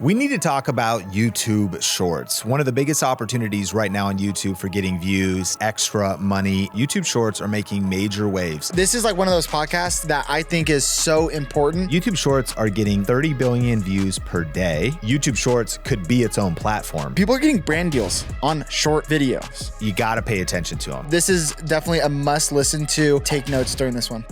We need to talk about YouTube Shorts. One of the biggest opportunities right now on YouTube for getting views, extra money. YouTube Shorts are making major waves. This is like one of those podcasts that I think is so important. YouTube Shorts are getting 30 billion views per day. YouTube Shorts could be its own platform. People are getting brand deals on short videos. You got to pay attention to them. This is definitely a must listen to. Take notes during this one.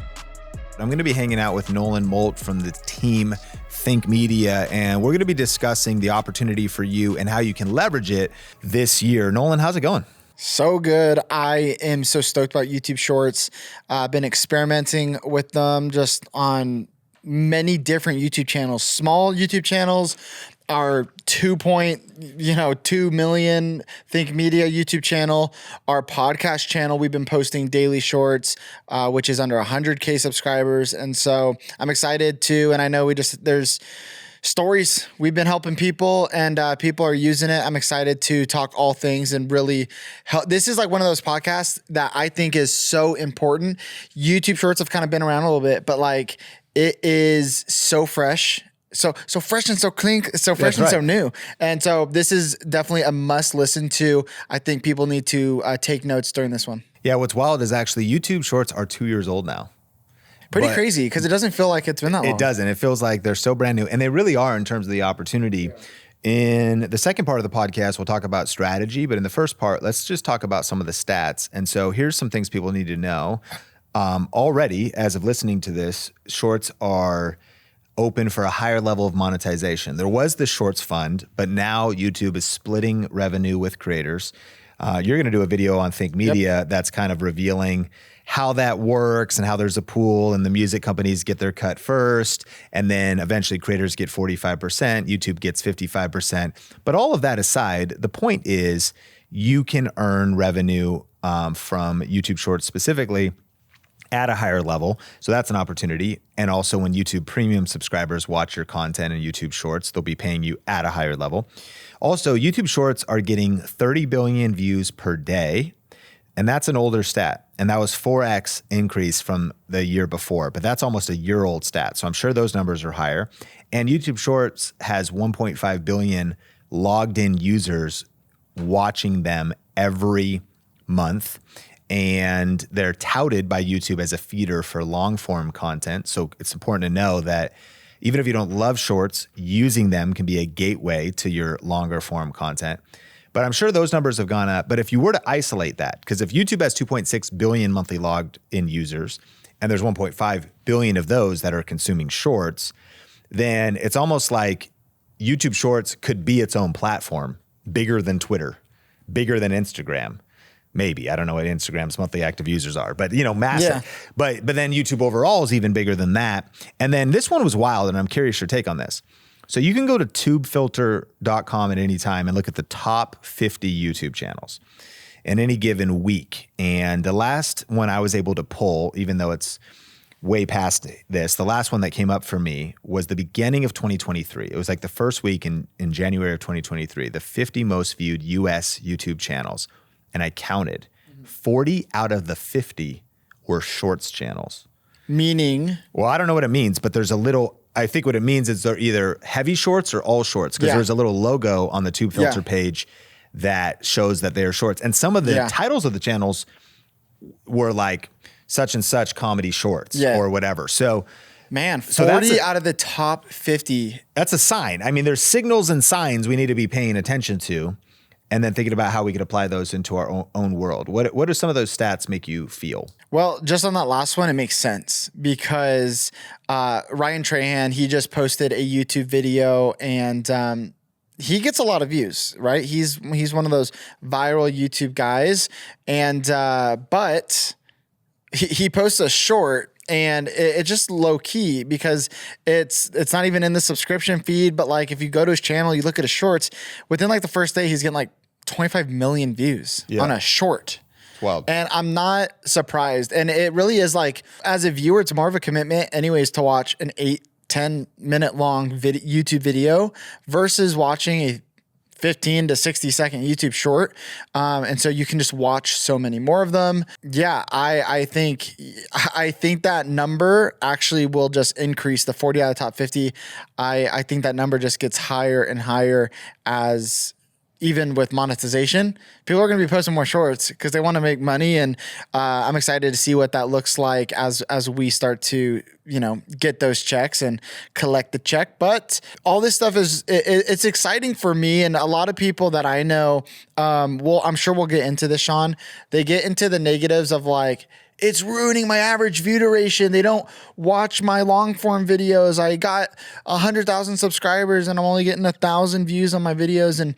I'm going to be hanging out with Nolan Molt from the team Think Media, and we're going to be discussing the opportunity for you and how you can leverage it this year. Nolan, how's it going? So good. I am so stoked about YouTube Shorts. I've been experimenting with them just on many different YouTube channels. Small YouTube channels, our 2 million Think Media YouTube channel, our podcast channel. We've been posting daily shorts, which is under 100K subscribers. And so I'm excited to, and I know there's stories. We've been helping people and people are using it. I'm excited to talk all things and really help. This is like one of those podcasts that I think is so important. YouTube Shorts have kind of been around a little bit, but like it is so fresh. So fresh and so clean, so fresh and so new. And so this is definitely a must listen to. I think people need to take notes during this one. Yeah, what's wild is actually YouTube Shorts are 2 years old now. Pretty crazy because it doesn't feel like it's been that long. It doesn't. It feels like they're so brand new. And they really are in terms of the opportunity. In the second part of the podcast, we'll talk about strategy. But in the first part, let's just talk about some of the stats. And so here's some things people need to know. Already, as of listening to this, Shorts are open for a higher level of monetization. There was the Shorts Fund, but now YouTube is splitting revenue with creators. You're going to do a video on Think Media that's kind of revealing how that works and how there's a pool and the music companies get their cut first. And then eventually creators get 45%, YouTube gets 55%. But all of that aside, the point is you can earn revenue from YouTube Shorts specifically at a higher level. So that's an opportunity. And also when YouTube Premium subscribers watch your content in YouTube Shorts, they'll be paying you at a higher level. Also, YouTube Shorts are getting 30 billion views per day. And that's an older stat. And that was 4x increase from the year before. But that's almost a year-old stat. So I'm sure those numbers are higher. And YouTube Shorts has 1.5 billion logged in users watching them every month. And they're touted by YouTube as a feeder for long form content. So it's important to know that even if you don't love shorts, using them can be a gateway to your longer form content. But I'm sure those numbers have gone up. But if you were to isolate that, because if YouTube has 2.6 billion monthly logged in users, and there's 1.5 billion of those that are consuming shorts, then it's almost like YouTube Shorts could be its own platform, bigger than Twitter, bigger than Instagram. Maybe. I don't know what Instagram's monthly active users are, but massive. Yeah. But then YouTube overall is even bigger than that. And then this one was wild, and I'm curious your take on this. So you can go to tubefilter.com at any time and look at the top 50 YouTube channels in any given week. And the last one I was able to pull, even though it's way past this, the last one that came up for me was the beginning of 2023. It was like the first week in January of 2023, the 50 most viewed US YouTube channels. And I counted 40 out of the 50 were shorts channels. Meaning? Well, I don't know what it means, but there's a little, I think what it means is they're either heavy shorts or all shorts, because there's a little logo on the Tube Filter page that shows that they're shorts. And some of the titles of the channels were like such and such comedy shorts or whatever. So man, 40 out of the top 50. That's a sign. I mean, there's signals and signs we need to be paying attention to. And then thinking about how we could apply those into our own world. What do some of those stats make you feel? Well, just on that last one, it makes sense because Ryan Trahan, he just posted a YouTube video and he gets a lot of views, right? He's one of those viral YouTube guys. And but he posts a short and it's just low key because it's not even in the subscription feed. But like if you go to his channel, you look at his shorts, within like the first day, he's getting like 25 million views on a short. Wild. And I'm not surprised. And it really is like, as a viewer, it's more of a commitment anyways to watch an 8-10 minute long YouTube video versus watching a 15 to 60-second YouTube short. And so you can just watch so many more of them. Yeah, I think that number actually will just increase. The 40 out of the top 50. I think that number just gets higher and higher as even with monetization, people are going to be posting more shorts because they want to make money. And I'm excited to see what that looks like as we start to, get those checks and collect the check. But all this stuff it's exciting for me. And a lot of people that I know, I'm sure we'll get into this, Sean. They get into the negatives of like, it's ruining my average view duration. They don't watch my long form videos. I got 100,000 subscribers and I'm only getting 1,000 views on my videos. And,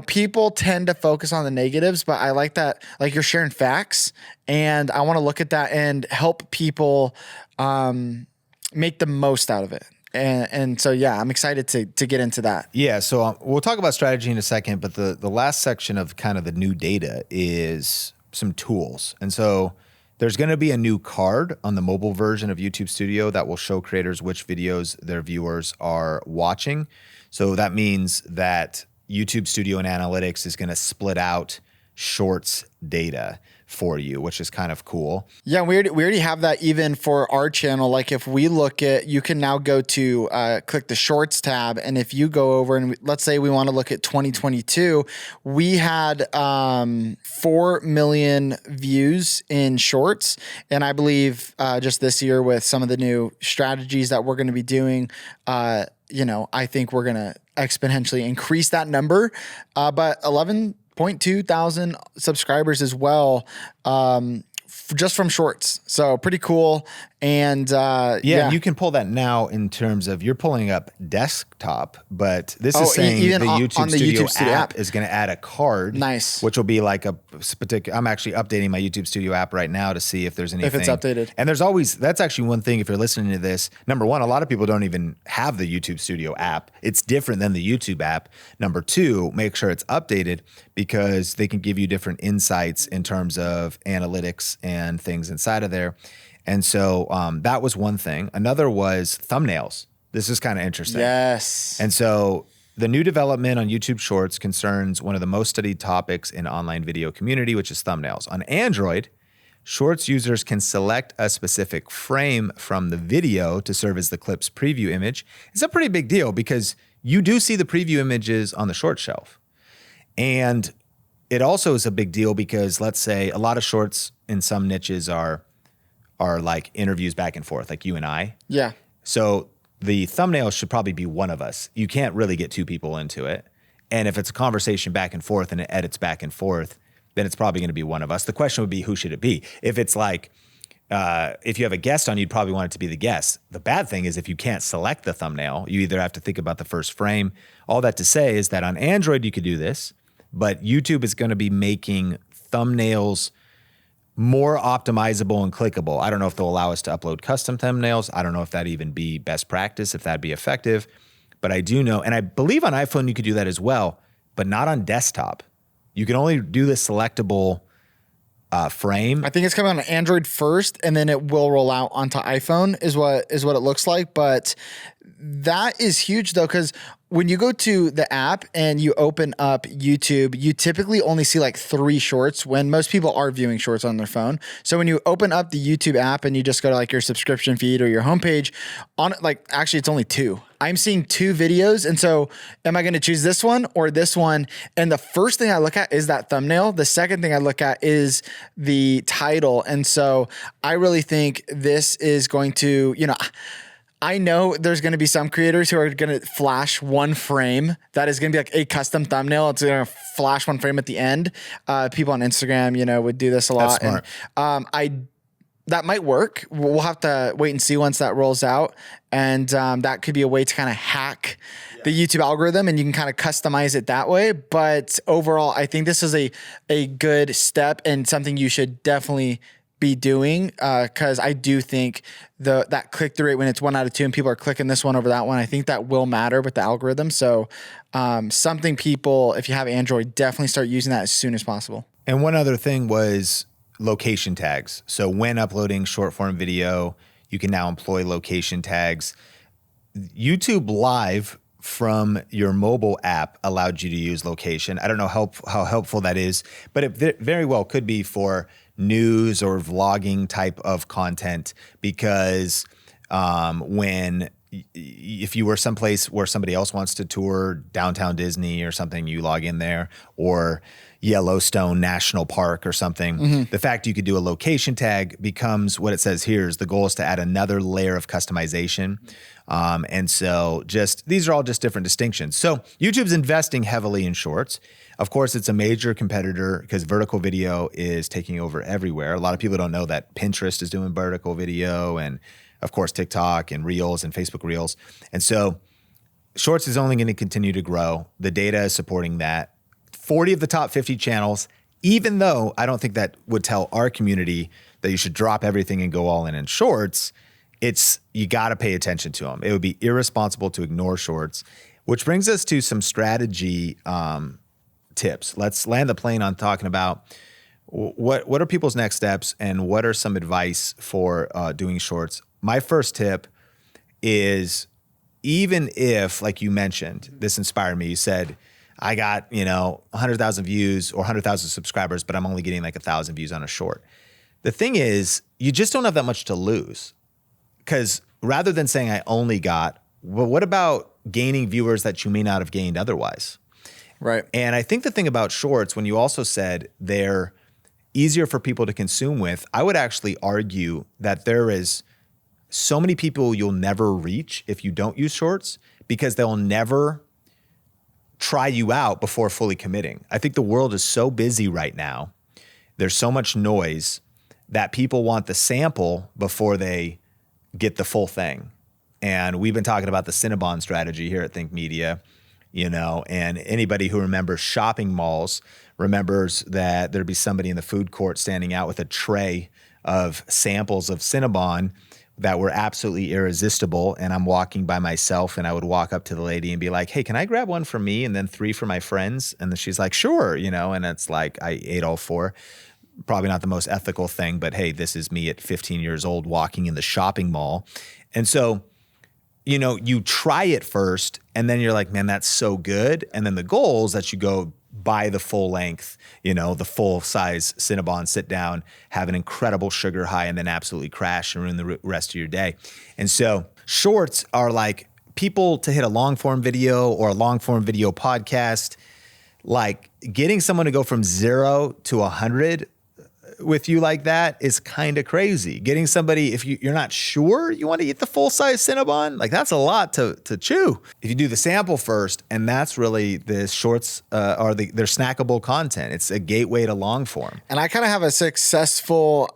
people tend to focus on the negatives, but I like that. Like, you're sharing facts, and I want to look at that and help people make the most out of it. And so, yeah, I'm excited to get into that. Yeah. So we'll talk about strategy in a second, but the last section of kind of the new data is some tools. And so there's going to be a new card on the mobile version of YouTube Studio that will show creators which videos their viewers are watching. So that means that YouTube Studio and Analytics is going to split out Shorts data for you, which is kind of cool. Yeah, we already have that even for our channel. Like, if we look at, you can now go to click the Shorts tab, and if you go over and let's say we want to look at 2022, we had 4 million views in Shorts, and I believe just this year with some of the new strategies that we're going to be doing, I think we're going to exponentially increase that number, but 11.2 thousand subscribers as well, just from Shorts. So pretty cool. And yeah, you can pull that now in terms of you're pulling up desktop, but this is saying even the on YouTube the Studio YouTube Studio app is going to add a card. Nice. Which will be like a particular. I'm actually updating my YouTube Studio app right now to see if there's anything. If it's updated. And that's actually one thing if you're listening to this. Number one, a lot of people don't even have the YouTube Studio app. It's different than the YouTube app. Number two, make sure it's updated because they can give you different insights in terms of analytics and things inside of there. And so that was one thing. Another was thumbnails. This is kind of interesting. Yes. And so the new development on YouTube Shorts concerns one of the most studied topics in online video community, which is thumbnails. On Android, Shorts users can select a specific frame from the video to serve as the clip's preview image. It's a pretty big deal because you do see the preview images on the short shelf. And it also is a big deal because let's say a lot of shorts in some niches are like interviews back and forth, like you and I. Yeah. So the thumbnail should probably be one of us. You can't really get two people into it. And if it's a conversation back and forth and it edits back and forth, then it's probably going to be one of us. The question would be, who should it be? If it's like, if you have a guest on, you'd probably want it to be the guest. The bad thing is if you can't select the thumbnail, you either have to think about the first frame. All that to say is that on Android, you could do this, but YouTube is going to be making thumbnails more optimizable and clickable. I don't know if they'll allow us to upload custom thumbnails. I don't know if that'd even be best practice, if that'd be effective, but I do know, and I believe on iPhone you could do that as well, but not on desktop. You can only do the selectable frame. I think it's coming on Android first, and then it will roll out onto iPhone is what it looks like. But that is huge though, because when you go to the app and you open up YouTube, you typically only see like 3 shorts when most people are viewing shorts on their phone. So when you open up the YouTube app and you just go to like your subscription feed or your homepage, actually it's only 2. I'm seeing 2 videos. And so am I going to choose this one or this one? And the first thing I look at is that thumbnail. The second thing I look at is the title. And so I really think this is going to, I know there's going to be some creators who are going to flash one frame that is going to be like a custom thumbnail. It's going to flash one frame at the end. People on Instagram, would do this a lot. That's smart. And that might work. We'll have to wait and see once that rolls out. And that could be a way to kind of hack the YouTube algorithm, and you can kind of customize it that way. But overall, I think this is a good step and something you should definitely be doing, because I do think that click-through rate when it's 1 out of 2 and people are clicking this one over that one, I think that will matter with the algorithm. So something people, if you have Android, definitely start using that as soon as possible. And one other thing was location tags. So when uploading short form video, you can now employ location tags. YouTube Live from your mobile app allowed you to use location. I don't know how helpful that is, but it very well could be for news or vlogging type of content, because if you were someplace where somebody else wants to tour downtown Disney or something, you log in there, or Yellowstone National Park or something. The fact you could do a location tag becomes what it says here is the goal is to add another layer of customization. And so these are all just different distinctions. So YouTube's investing heavily in shorts. Of course, it's a major competitor because vertical video is taking over everywhere. A lot of people don't know that Pinterest is doing vertical video, and of course, TikTok and Reels and Facebook Reels. And so Shorts is only going to continue to grow. The data is supporting that. 40 of the top 50 channels, even though I don't think that would tell our community that you should drop everything and go all in Shorts, you got to pay attention to them. It would be irresponsible to ignore Shorts, which brings us to some strategy tips. Let's land the plane on talking about what are people's next steps and what are some advice for doing Shorts. My first tip is, even if, like you mentioned, this inspired me. You said, I got, 100,000 views or 100,000 subscribers, but I'm only getting like 1,000 views on a short. The thing is, you just don't have that much to lose, because rather than saying I only got, well, what about gaining viewers that you may not have gained otherwise? Right. And I think the thing about shorts, when you also said they're easier for people to consume with, I would actually argue that there is so many people you'll never reach if you don't use shorts, because they'll never try you out before fully committing. I think the world is so busy right now. There's so much noise that people want the sample before they get the full thing. And we've been talking about the Cinnabon strategy here at Think Media, and anybody who remembers shopping malls remembers that there'd be somebody in the food court standing out with a tray of samples of Cinnabon that were absolutely irresistible. And I'm walking by myself, and I would walk up to the lady and be like, hey, can I grab one for me and then 3 for my friends? And then she's like, sure, and it's like I ate all 4. Probably not the most ethical thing, but hey, this is me at 15 years old walking in the shopping mall. And so, you try it first, and then you're like, man, that's so good. And then the goal is that you go buy the full length, the full size Cinnabon, sit down, have an incredible sugar high, and then absolutely crash and ruin the rest of your day. And so shorts are like people to hit a long form video or a long form video podcast, like getting someone to go from 0 to 100 with you like that is kind of crazy. Getting somebody, if you're not sure you want to eat the full size Cinnabon, like that's a lot to chew. If you do the sample first, and that's really the shorts are their snackable content. It's a gateway to long form. And I kind of have a successful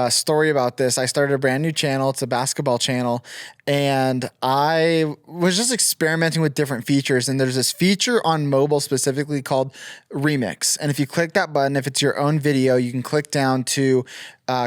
story about this. I started a brand new channel. It's a basketball channel. And I was just experimenting with different features. And there's this feature on mobile specifically called Remix. And if you click that button, if it's your own video, you can click down to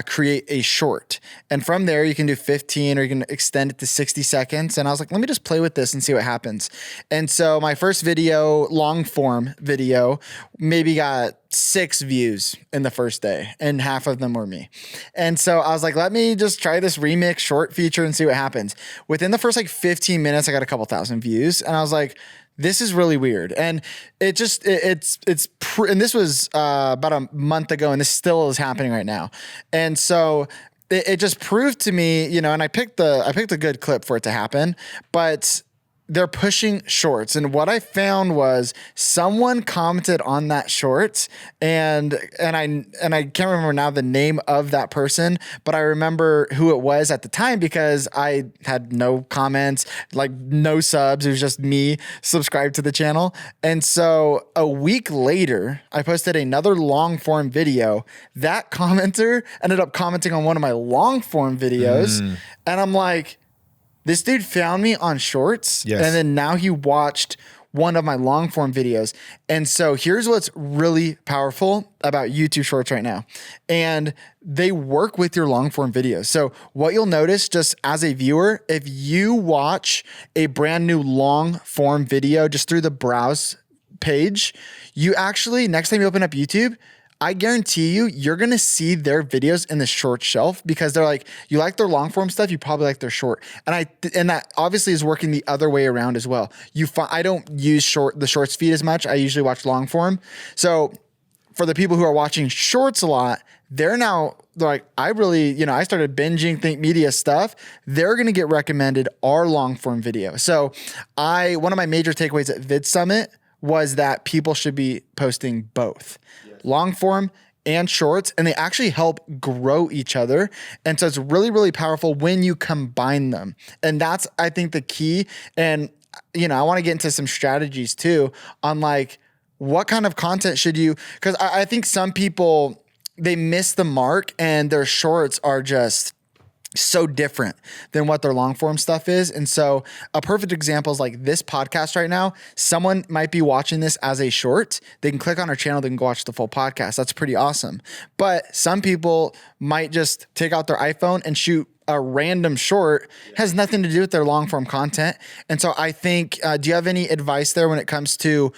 create a short. And from there, you can do 15 or you can extend it to 60 seconds. And I was like, let me just play with this and see what happens. And so my first video, long form video, maybe got 6 views in the first day, and half of them were me. And so I was like, let me just try this remix short feature and see what happens. Within the first 15 minutes, I got a couple thousand views, and I was like, this is really weird. And and this was about a month ago, and this still is happening right now. And so it just proved to me, and I picked a good clip for it to happen, but they're pushing shorts. And what I found was someone commented on that short, and I can't remember now the name of that person, but I remember who it was at the time because I had no comments, like no subs. It was just me subscribed to the channel. And so a week later, I posted another long form video. That commenter ended up commenting on one of my long form videos. And I'm like, this dude found me on shorts, yes, and then now he watched one of my long form videos. And so here's what's really powerful about YouTube shorts right now. And they work with your long form videos. So what you'll notice just as a viewer, if you watch a brand new long form video just through the browse page, you actually, next time you open up YouTube, I guarantee you're going to see their videos in the short shelf because they're like, you like their long form stuff, you probably like their short. And that obviously is working the other way around as well. I don't use the shorts feed as much. I usually watch long form. So for the people who are watching shorts a lot, they're like, I started binging Think Media stuff. They're going to get recommended our long form video. So one of my major takeaways at Vid Summit was that people should be posting both long form and shorts, and they actually help grow each other. And so it's really, really powerful when you combine them. And that's, I think, the key. And, I want to get into some strategies too on like, what kind of content should you, because I think some people, they miss the mark and their shorts are just so different than what their long form stuff is. And so a perfect example is like this podcast right now. Someone might be watching this as a short. They can click on our channel. They can go watch the full podcast. That's pretty awesome. But some people might just take out their iPhone and shoot a random short. Has nothing to do with their long form content. And so I think, do you have any advice there when it comes to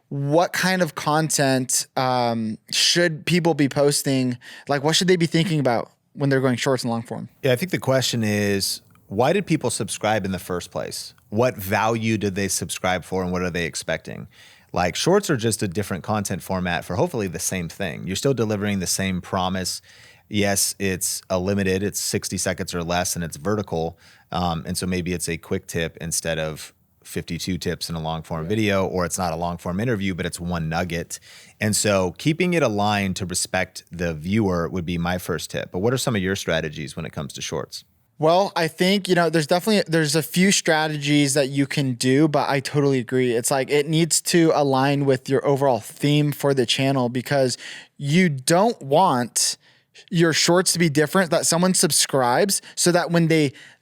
what kind of content should people be posting? Like, what should they be thinking about when they're going shorts and long form? Yeah, I think the question is, why did people subscribe in the first place? What value did they subscribe for, and what are they expecting? Like, shorts are just a different content format for hopefully the same thing. You're still delivering the same promise. Yes, it's a limited, it's 60 seconds or less, and it's vertical. And so maybe it's a quick tip instead of 52 tips in a long form video, or it's not a long form interview, but it's one nugget. And so keeping it aligned to respect the viewer would be my first tip. But what are some of your strategies when it comes to shorts? Well, I think, there's a few strategies that you can do, but I totally agree. It's like, it needs to align with your overall theme for the channel, because you don't want your shorts to be different, that someone subscribes so that when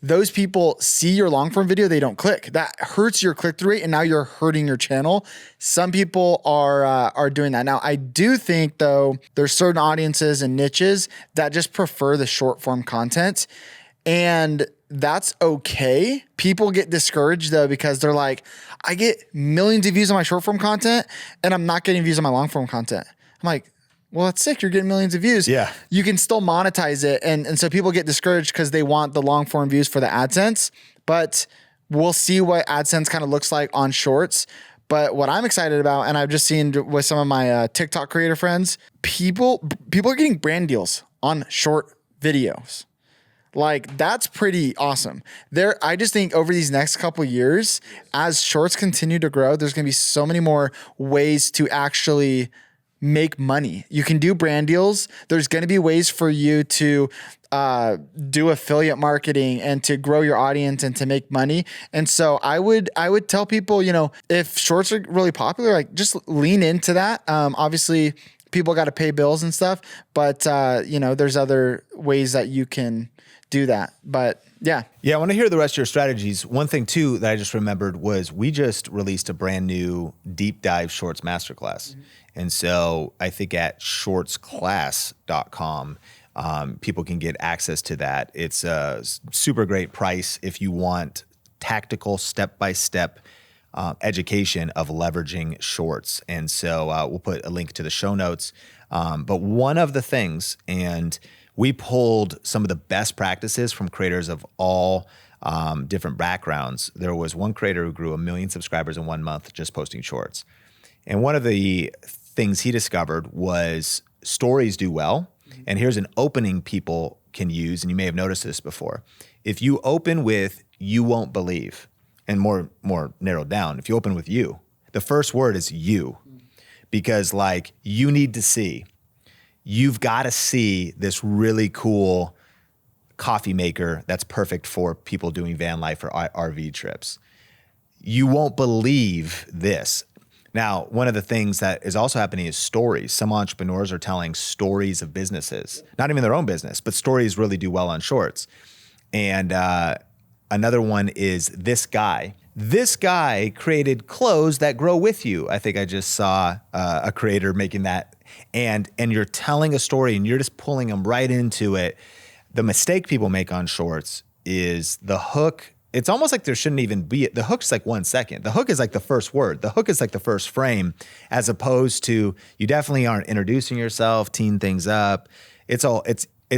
those people see your long form video, they don't click. That hurts your click-through rate, and now you're hurting your channel. Some people are doing that. Now, I do think though, there's certain audiences and niches that just prefer the short form content, and that's okay. People get discouraged though, because they're like, I get millions of views on my short form content and I'm not getting views on my long form content. I'm like, well, that's sick. You're getting millions of views. Yeah. You can still monetize it. And so people get discouraged because they want the long form views for the AdSense, but we'll see what AdSense kind of looks like on shorts. But what I'm excited about, and I've just seen with some of my TikTok creator friends, people are getting brand deals on short videos. Like, that's pretty awesome. I just think over these next couple of years, as shorts continue to grow, there's going to be so many more ways to actually make money. You can do brand deals. There's going to be ways for you to do affiliate marketing and to grow your audience and to make money. And so I would tell people, if shorts are really popular, like, just lean into that. Obviously people got to pay bills and stuff, but there's other ways that you can do that. But yeah. I want to hear the rest of your strategies. One thing too that I just remembered was we just released a brand new deep dive shorts masterclass. Mm-hmm. And so I think at shortsclass.com, people can get access to that. It's a super great price if you want tactical step-by-step education of leveraging shorts. And so we'll put a link to the show notes. But one of the things, and we pulled some of the best practices from creators of all different backgrounds. There was one creator who grew 1 million subscribers in 1 month just posting shorts. And one of the things he discovered was stories do well. And here's an opening people can use, and you may have noticed this before. If you open with, "you won't believe," and more narrowed down, if you open with "you," the first word is "you," because like, you need to see. You've got to see this really cool coffee maker that's perfect for people doing van life or RV trips. You won't believe this. Now, one of the things that is also happening is stories. Some entrepreneurs are telling stories of businesses, not even their own business, but stories really do well on shorts. And another one is this guy. This guy created clothes that grow with you. I think I just saw a creator making that. And you're telling a story and you're just pulling them right into it. The mistake people make on shorts is the hook it's almost like there shouldn't even be, the hook's like 1 second. The hook is like the first word. The hook is like the first frame, as opposed to, you definitely aren't introducing yourself, teeing things up. It's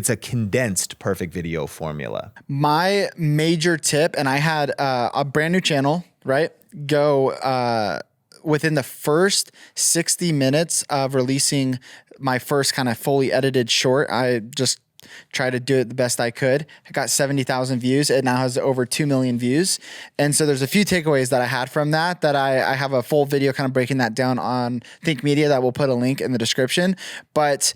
a condensed perfect video formula. My major tip, and I had a brand new channel, right? Go within the first 60 minutes of releasing my first kind of fully edited short, I just try to do it the best I could. I got 70,000 views. It now has over 2 million views. And so there's a few takeaways that I had from that I have a full video kind of breaking that down on Think Media that we'll put a link in the description. But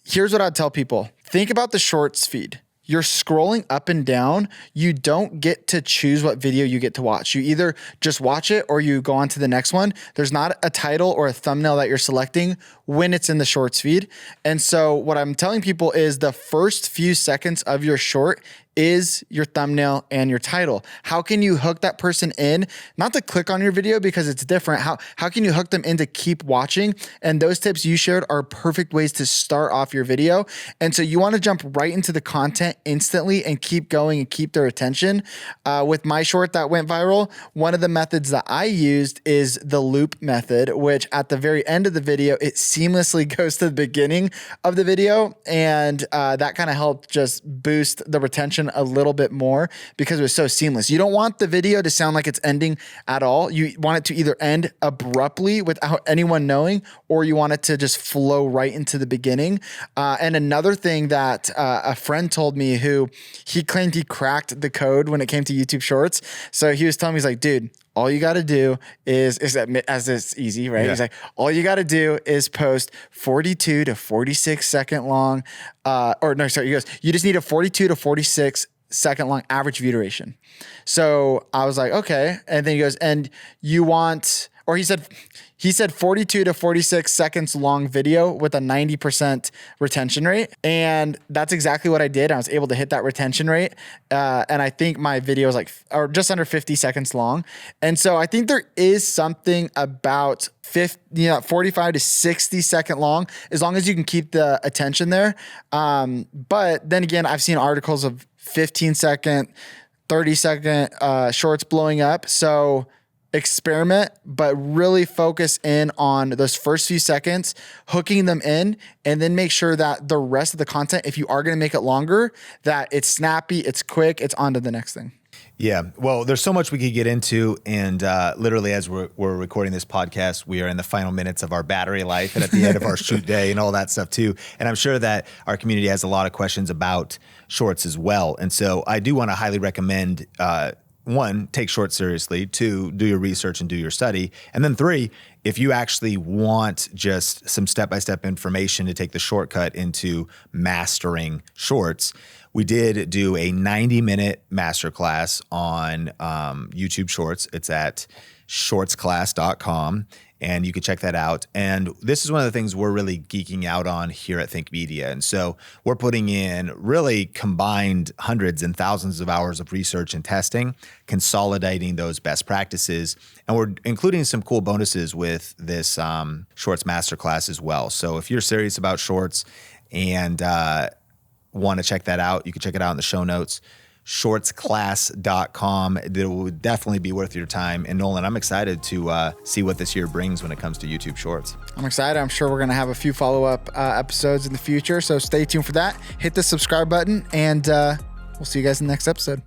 here's what I'd tell people. Think about the shorts feed. You're scrolling up and down. You don't get to choose what video you get to watch. You either just watch it or you go on to the next one. There's not a title or a thumbnail that you're selecting when it's in the shorts feed. And so what I'm telling people is the first few seconds of your short is your thumbnail and your title. How can you hook that person in? Not to click on your video because it's different. How can you hook them in to keep watching? And those tips you shared are perfect ways to start off your video. And so you want to jump right into the content instantly and keep going and keep their attention. With my short that went viral, one of the methods that I used is the loop method, which at the very end of the video, it seamlessly goes to the beginning of the video. And that kind of helped just boost the retention a little bit more because it was so seamless. You don't want the video to sound like it's ending at all. You want it to either end abruptly without anyone knowing, or you want it to just flow right into the beginning. And another thing that a friend told me, who he claimed he cracked the code when it came to YouTube Shorts. So he was telling me, he's like, dude, all you got to do is as it's easy, right? Yeah. He's like, all you got to do is post 42 to 46 second long, he goes, you just need a 42 to 46 second long average view duration. So I was like, okay. And then he goes, and you want, or he said 42 to 46 seconds long video with a 90% retention rate. And that's exactly what I did. I was able to hit that retention rate. And I think my video was just under 50 seconds long. And so I think there is something about 45 to 60 second long, as long as you can keep the attention there. But then again, I've seen articles of 15 second, 30 second shorts blowing up. So experiment, but really focus in on those first few seconds, hooking them in, and then make sure that the rest of the content, if you are going to make it longer, that it's snappy, it's quick, it's on to the next thing. Yeah. Well, there's so much we could get into. And literally, as we're recording this podcast, we are in the final minutes of our battery life and at the end of our shoot day and all that stuff too. And I'm sure that our community has a lot of questions about shorts as well. And so I do want to highly recommend, 1, take shorts seriously. 2, do your research and do your study. And then 3, if you actually want just some step-by-step information to take the shortcut into mastering shorts, we did do a 90-minute masterclass on YouTube Shorts. It's at shortsclass.com, and you can check that out. And this is one of the things we're really geeking out on here at Think Media. And so we're putting in really combined hundreds and thousands of hours of research and testing, consolidating those best practices. And we're including some cool bonuses with this Shorts Masterclass as well. So if you're serious about shorts and want to check that out, you can check it out in the show notes. shortsclass.com. It will definitely be worth your time. And Nolan, I'm excited to see what this year brings when it comes to YouTube Shorts. I'm excited. I'm sure we're going to have a few follow-up episodes in the future. So stay tuned for that. Hit the subscribe button, and we'll see you guys in the next episode.